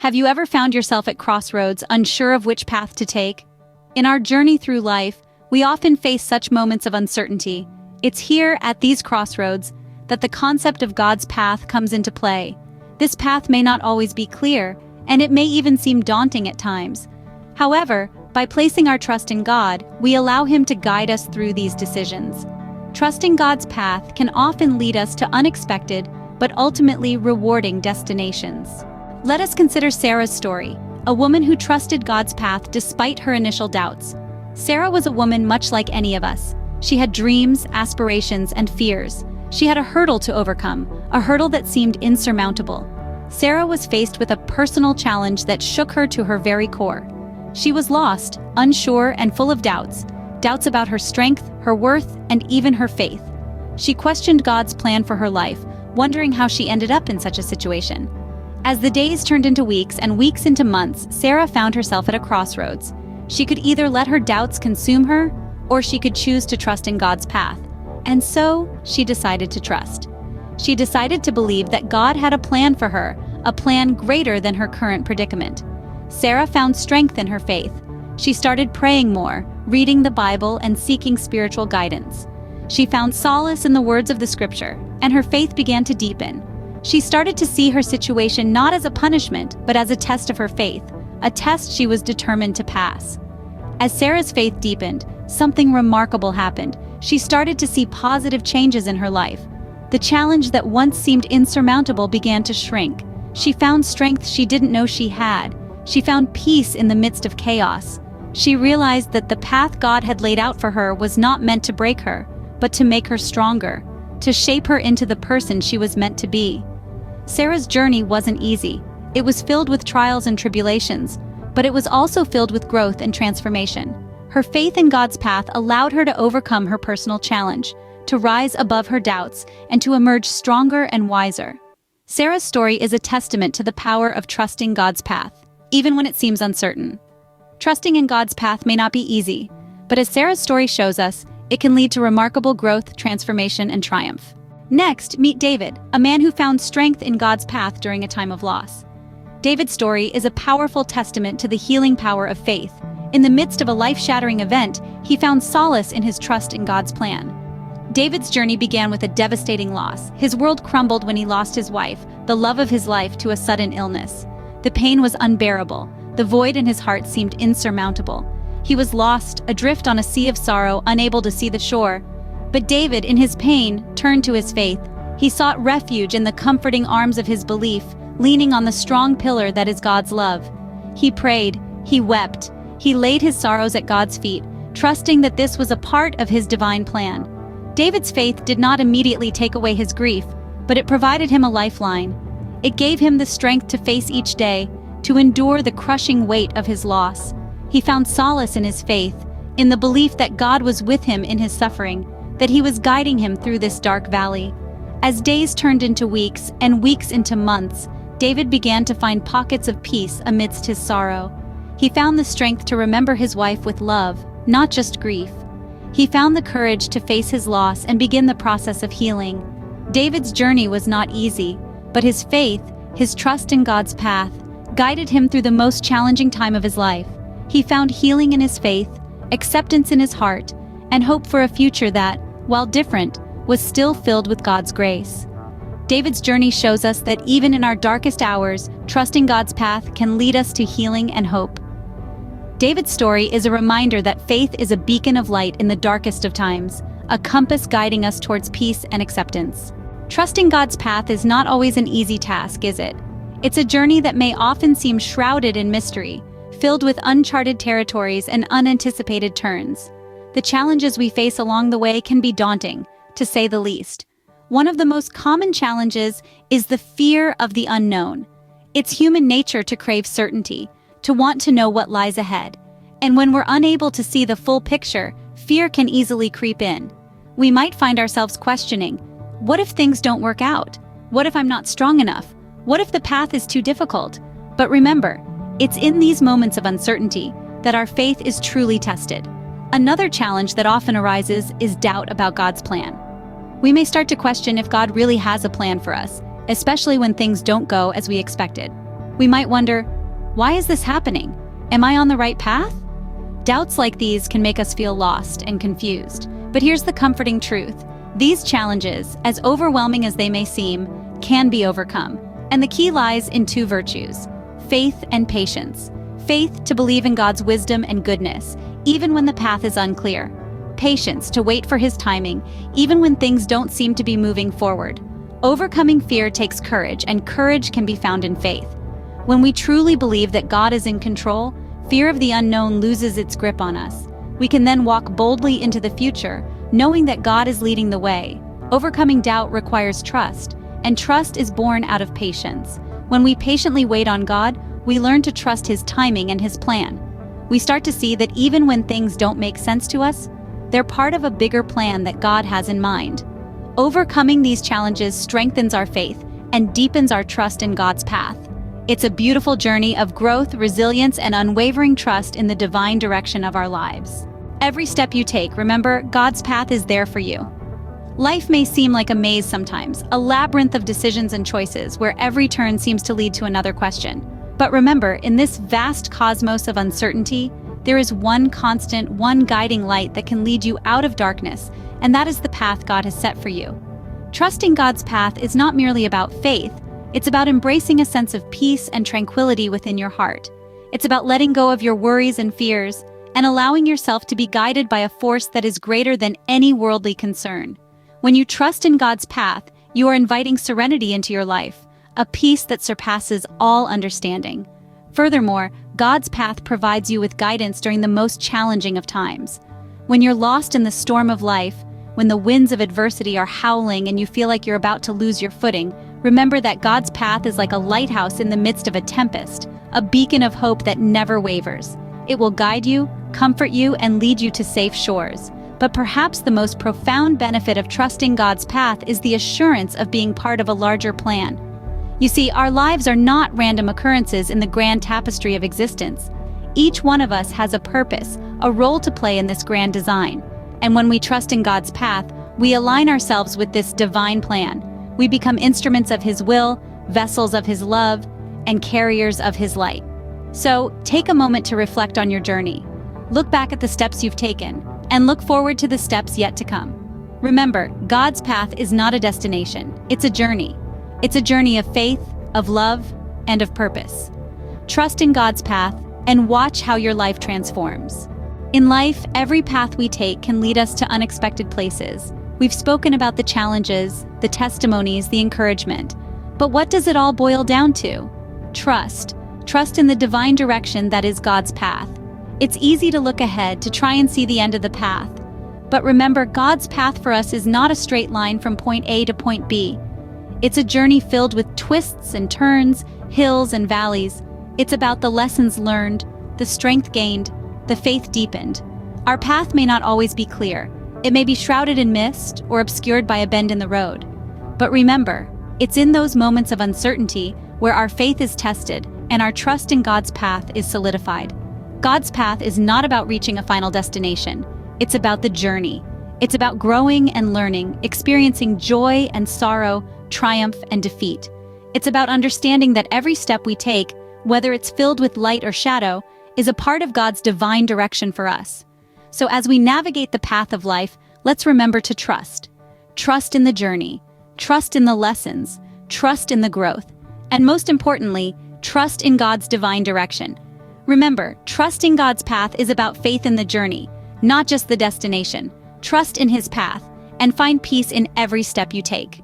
Have you ever found yourself at crossroads, unsure of which path to take? In our journey through life, we often face such moments of uncertainty. It's here, at these crossroads, that the concept of God's path comes into play. This path may not always be clear, and it may even seem daunting at times. However, by placing our trust in God, we allow Him to guide us through these decisions. Trusting God's path can often lead us to unexpected, but ultimately rewarding destinations. Let us consider Sarah's story, a woman who trusted God's path despite her initial doubts. Sarah was a woman much like any of us. She had dreams, aspirations, and fears. She had a hurdle to overcome, a hurdle that seemed insurmountable. Sarah was faced with a personal challenge that shook her to her very core. She was lost, unsure, and full of doubts about her strength, her worth, and even her faith. She questioned God's plan for her life, wondering how she ended up in such a situation. As the days turned into weeks and weeks into months, Sarah found herself at a crossroads. She could either let her doubts consume her, or she could choose to trust in God's path. And so, she decided to trust. She decided to believe that God had a plan for her, a plan greater than her current predicament. Sarah found strength in her faith. She started praying more, reading the Bible, and seeking spiritual guidance. She found solace in the words of the Scripture, and her faith began to deepen. She started to see her situation not as a punishment, but as a test of her faith, a test she was determined to pass. As Sarah's faith deepened, something remarkable happened. She started to see positive changes in her life. The challenge that once seemed insurmountable began to shrink. She found strength she didn't know she had. She found peace in the midst of chaos. She realized that the path God had laid out for her was not meant to break her, but to make her stronger, to shape her into the person she was meant to be. Sarah's journey wasn't easy. It was filled with trials and tribulations, but it was also filled with growth and transformation. Her faith in God's path allowed her to overcome her personal challenge, to rise above her doubts, and to emerge stronger and wiser. Sarah's story is a testament to the power of trusting God's path, even when it seems uncertain. Trusting in God's path may not be easy, but as Sarah's story shows us, it can lead to remarkable growth, transformation, and triumph. Next, meet David, a man who found strength in God's path during a time of loss. David's story is a powerful testament to the healing power of faith. In the midst of a life-shattering event, he found solace in his trust in God's plan. David's journey began with a devastating loss. His world crumbled when he lost his wife, the love of his life, to a sudden illness. The pain was unbearable. The void in his heart seemed insurmountable. He was lost, adrift on a sea of sorrow, unable to see the shore. But David, in his pain, turned to his faith. He sought refuge in the comforting arms of his belief, leaning on the strong pillar that is God's love. He prayed, he wept, he laid his sorrows at God's feet, trusting that this was a part of his divine plan. David's faith did not immediately take away his grief, but it provided him a lifeline. It gave him the strength to face each day, to endure the crushing weight of his loss. He found solace in his faith, in the belief that God was with him in his suffering, that he was guiding him through this dark valley. As days turned into weeks and weeks into months, David began to find pockets of peace amidst his sorrow. He found the strength to remember his wife with love, not just grief. He found the courage to face his loss and begin the process of healing. David's journey was not easy, but his faith, his trust in God's path, guided him through the most challenging time of his life. He found healing in his faith, acceptance in his heart, and hope for a future that, while different, was still filled with God's grace. David's journey shows us that even in our darkest hours, trusting God's path can lead us to healing and hope. David's story is a reminder that faith is a beacon of light in the darkest of times, a compass guiding us towards peace and acceptance. Trusting God's path is not always an easy task, is it? It's a journey that may often seem shrouded in mystery, filled with uncharted territories and unanticipated turns. The challenges we face along the way can be daunting, to say the least. One of the most common challenges is the fear of the unknown. It's human nature to crave certainty, to want to know what lies ahead. And when we're unable to see the full picture, fear can easily creep in. We might find ourselves questioning, what if things don't work out? What if I'm not strong enough? What if the path is too difficult? But remember, it's in these moments of uncertainty that our faith is truly tested. Another challenge that often arises is doubt about God's plan. We may start to question if God really has a plan for us, especially when things don't go as we expected. We might wonder, Why is this happening? Am I on the right path? Doubts like these can make us feel lost and confused. But here's the comforting truth. These challenges, as overwhelming as they may seem, can be overcome. And the key lies in two virtues: faith and patience. Faith to believe in God's wisdom and goodness, even when the path is unclear. Patience to wait for His timing, even when things don't seem to be moving forward. Overcoming fear takes courage, and courage can be found in faith. When we truly believe that God is in control, fear of the unknown loses its grip on us. We can then walk boldly into the future, knowing that God is leading the way. Overcoming doubt requires trust, and trust is born out of patience. When we patiently wait on God, we learn to trust His timing and His plan. We start to see that even when things don't make sense to us, they're part of a bigger plan that God has in mind. Overcoming these challenges strengthens our faith and deepens our trust in God's path. It's a beautiful journey of growth, resilience, and unwavering trust in the divine direction of our lives. Every step you take, remember, God's path is there for you. Life may seem like a maze sometimes, a labyrinth of decisions and choices where every turn seems to lead to another question. But remember, in this vast cosmos of uncertainty, there is one constant, one guiding light that can lead you out of darkness, and that is the path God has set for you. Trusting God's path is not merely about faith, it's about embracing a sense of peace and tranquility within your heart. It's about letting go of your worries and fears and allowing yourself to be guided by a force that is greater than any worldly concern. When you trust in God's path, you are inviting serenity into your life, a peace that surpasses all understanding. Furthermore, God's path provides you with guidance during the most challenging of times. When you're lost in the storm of life, when the winds of adversity are howling and you feel like you're about to lose your footing, remember that God's path is like a lighthouse in the midst of a tempest, a beacon of hope that never wavers. It will guide you, comfort you, and lead you to safe shores. But perhaps the most profound benefit of trusting God's path is the assurance of being part of a larger plan. You see, our lives are not random occurrences in the grand tapestry of existence. Each one of us has a purpose, a role to play in this grand design. And when we trust in God's path, we align ourselves with this divine plan. We become instruments of His will, vessels of His love, and carriers of His light. So, take a moment to reflect on your journey. Look back at the steps you've taken, and look forward to the steps yet to come. Remember, God's path is not a destination, it's a journey. It's a journey of faith, of love, and of purpose. Trust in God's path and watch how your life transforms. In life, every path we take can lead us to unexpected places. We've spoken about the challenges, the testimonies, the encouragement. But what does it all boil down to? Trust. Trust in the divine direction that is God's path. It's easy to look ahead, to try and see the end of the path. But remember, God's path for us is not a straight line from point A to point B. It's a journey filled with twists and turns, hills and valleys. It's about the lessons learned, the strength gained, the faith deepened. Our path may not always be clear. It may be shrouded in mist or obscured by a bend in the road. But remember, it's in those moments of uncertainty where our faith is tested and our trust in God's path is solidified. God's path is not about reaching a final destination. It's about the journey. It's about growing and learning, experiencing joy and sorrow, triumph and defeat. It's about understanding that every step we take, whether it's filled with light or shadow, is a part of God's divine direction for us. So as we navigate the path of life, let's remember to trust. Trust in the journey, trust in the lessons, trust in the growth, and most importantly, trust in God's divine direction. Remember, trusting God's path is about faith in the journey, not just the destination. Trust in His path, and find peace in every step you take.